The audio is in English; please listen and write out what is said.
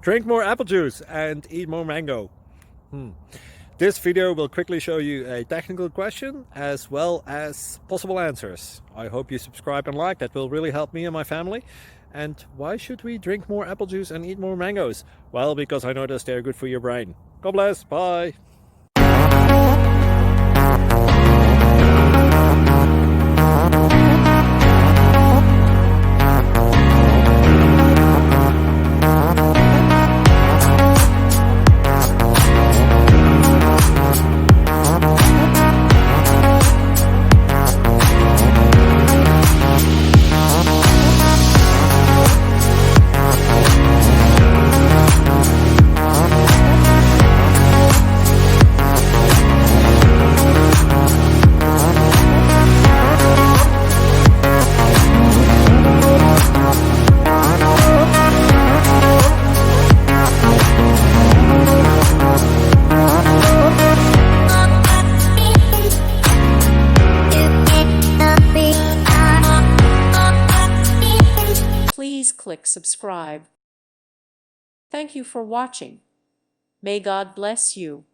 Drink more apple juice and eat more mango. This video will quickly show you a technical question as well as possible answers. I hope you subscribe and like, that will really help me and my family. And why should we drink more apple juice and eat more mangoes? Well, because I noticed they're good for your brain. God bless, bye! Please click subscribe. Thank you for watching. May God bless you.